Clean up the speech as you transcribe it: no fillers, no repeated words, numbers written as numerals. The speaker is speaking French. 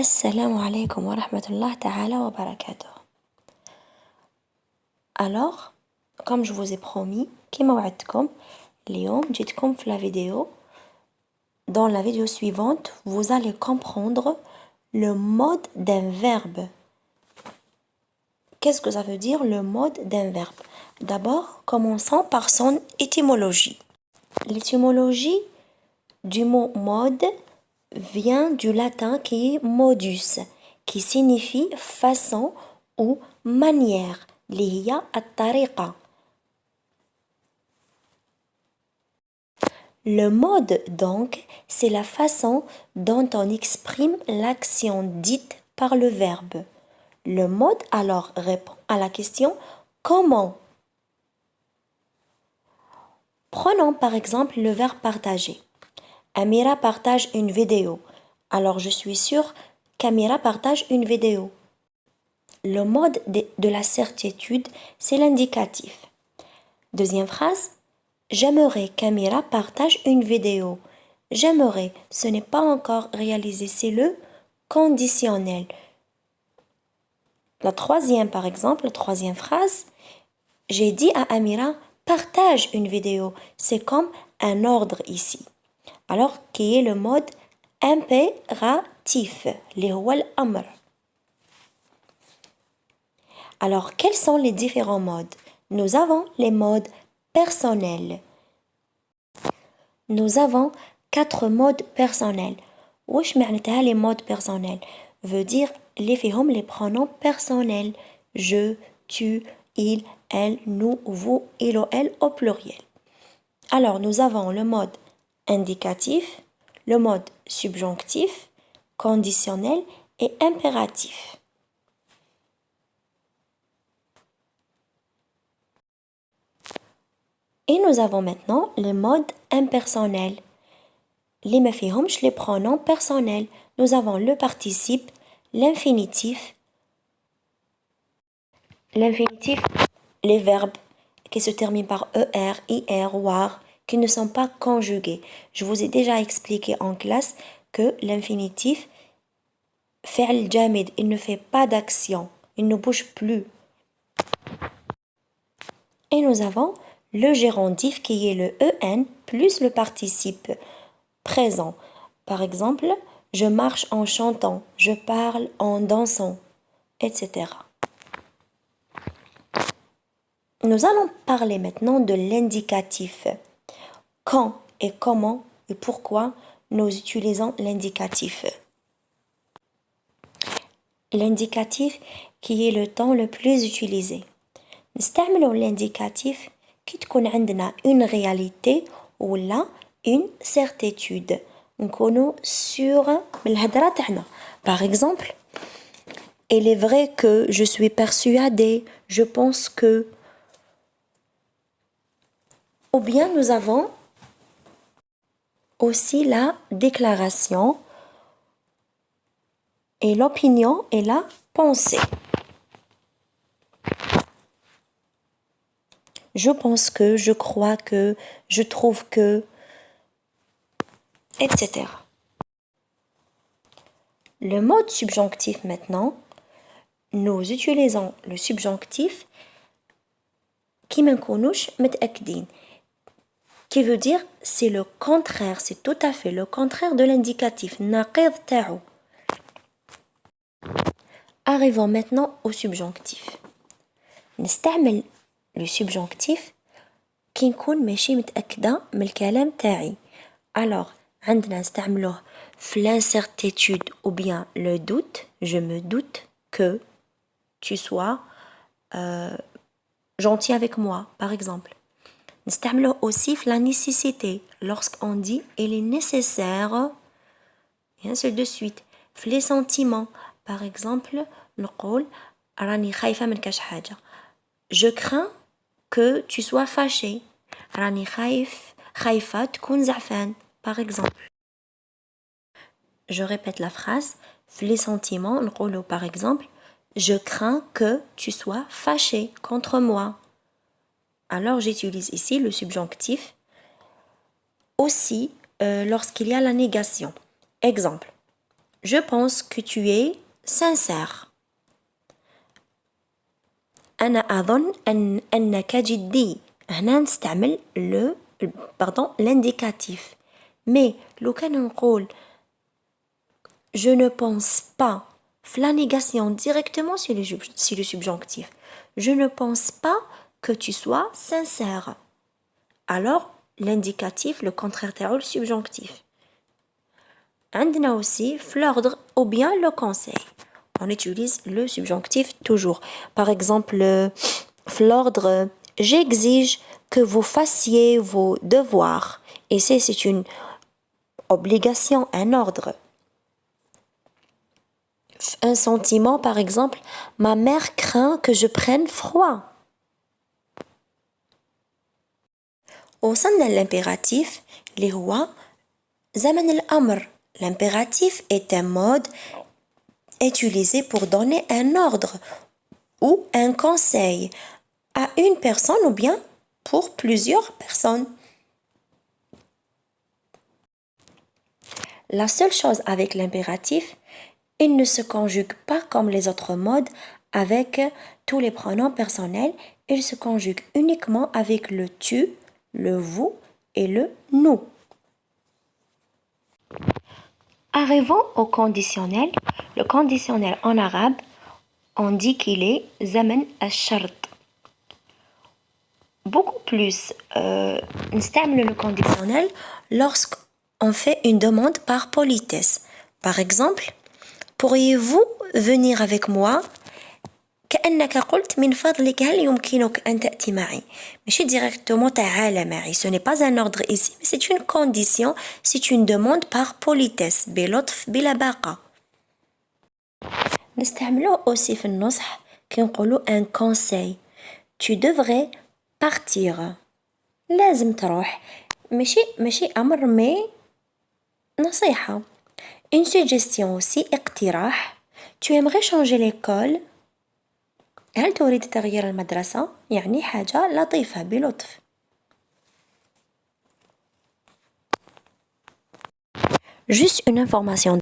Assalamu alaikum wa rahmatullah ta'ala wa barakatuh. Alors, comme je vous ai promis, كيما وعدتكم اليوم جيتكم في la vidéo. Dans la vidéo suivante, vous allez comprendre le mode d'un verbe. Qu'est-ce que ça veut dire le mode d'un verbe? D'abord, commençons par son étymologie. L'étymologie du mot mode vient du latin qui est modus, qui signifie façon ou manière. اللي هي الطريقة. Le mode donc, c'est la façon dont on exprime l'action dite par le verbe. Le mode alors répond à la question comment. Prenons par exemple le verbe partager. Amira partage une vidéo. Alors je suis sûre qu'Amira partage une vidéo. Le mode de la certitude, c'est l'indicatif. Deuxième phrase, j'aimerais qu'Amira partage une vidéo. J'aimerais, ce n'est pas encore réalisé, c'est le conditionnel. La troisième, par exemple, la troisième phrase, j'ai dit à Amira, partage une vidéo. C'est comme un ordre ici. Alors, qui est le mode impératif, اللي هو الأمر. Alors, quels sont les différents modes? Nous avons les modes personnels. Nous avons 4 modes personnels. واش معناتها les modes personnels? Veut dire les فيهم les pronoms personnels. Je, tu, il, elle, nous, vous, il ou elle au pluriel. Alors, nous avons le mode indicatif, le mode subjonctif, conditionnel et impératif. Et nous avons maintenant les modes impersonnels. Les ما فيهمش les pronoms personnels. Nous avons le participe, l'infinitif, les verbes qui se terminent par er, ir, war, qui ne sont pas conjugués. Je vous ai déjà expliqué en classe que l'infinitif فعل جامد, il ne fait pas d'action, il ne bouge plus. Et nous avons le gérondif qui est le en plus le participe présent. Par exemple, je marche en chantant, je parle en dansant, etc. Nous allons parler maintenant de l'indicatif. Quand et comment et pourquoi nous utilisons l'indicatif. L'indicatif qui est le temps le plus utilisé. نستعملوا l'indicatif كي تكون عندنا une réalité ou là une certitude. نكونوا sûr بالهضرة تاعنا. Par exemple, il est vrai que je suis persuadée, je pense que. Ou bien nous avons aussi la déclaration et l'opinion et la pensée. Je pense que, je crois que, je trouve que, etc. Le mode subjonctif maintenant, nous utilisons le subjonctif qui منكونوش متأكدين, qui veut dire c'est le contraire, c'est tout à fait le contraire de l'indicatif, نقيض تاعو. Arrivons maintenant au subjonctif. نستعمل le subjonctif كي نكون ماشي متأكدة من الكلام تاعي. Alors, عندنا نستعملوه في l'incertitude ou bien le doute. Je me doute que tu sois gentil avec moi, par exemple. نستعملوه aussi في la nécessité. Lorsqu'on dit il est nécessaire, et ainsi de suite. في les sentiments. Par exemple, نقول راني خايفة من كاش حاجة. Je crains que tu sois fâché. راني خايفة تكون زعفان, par exemple. Je répète la phrase. في les sentiments, نقولوا par exemple, je crains que tu sois fâché contre moi. Alors j'utilise ici le subjonctif. Aussi, lorsqu'il y a la négation. Exemple. je pense que tu es sincère. أنا أظن أنك جدي. هنا نستعمل l'indicatif. Mais لو كان نقول je ne pense pas la négation directement sur le subjonctif. Je ne pense pas que tu sois sincère. Alors, l'indicatif, le contraire تاعو le subjonctif. عندنا aussi l'ordre ou bien le conseil. On utilise le subjonctif toujours. Par exemple, l'ordre j'exige que vous fassiez vos devoirs. Et c'est une obligation, un ordre. Un sentiment, par exemple, ma mère craint que je prenne froid. وصلنا l'impératif اللي هو زمن الأمر. L'impératif est un mode utilisé pour donner un ordre ou un conseil à une personne ou bien pour plusieurs personnes. La seule chose avec l'impératif, il ne se conjugue pas comme les autres modes avec tous les pronoms personnels, il se conjugue uniquement avec le tu, le vous et le nous. Arrivons au conditionnel. Le conditionnel en arabe, on dit qu'il est zaman al-shart. Beaucoup plus, نستعمل le conditionnel lorsqu'on fait une demande par politesse. Par exemple, pourriez-vous venir avec moi? كأنك قلت من فضلك هل يمكنك أن تأتي معي؟ ماشي directement تعال معي. Ce n'est pas un ordre ici, mais c'est une condition, c'est une demande par politesse. بلطف بلا باقة. نستعملوه aussi في النصح كي نقولوا un conseil. Tu devrais partir. لازم تروح. ماشي أمر مي نصيحة. Une suggestion aussi اقتراح. Tu aimerais changer l'école? هل تريد تغيير المدرسة؟ يعني حاجة لطيفة بلطف. Juste une information.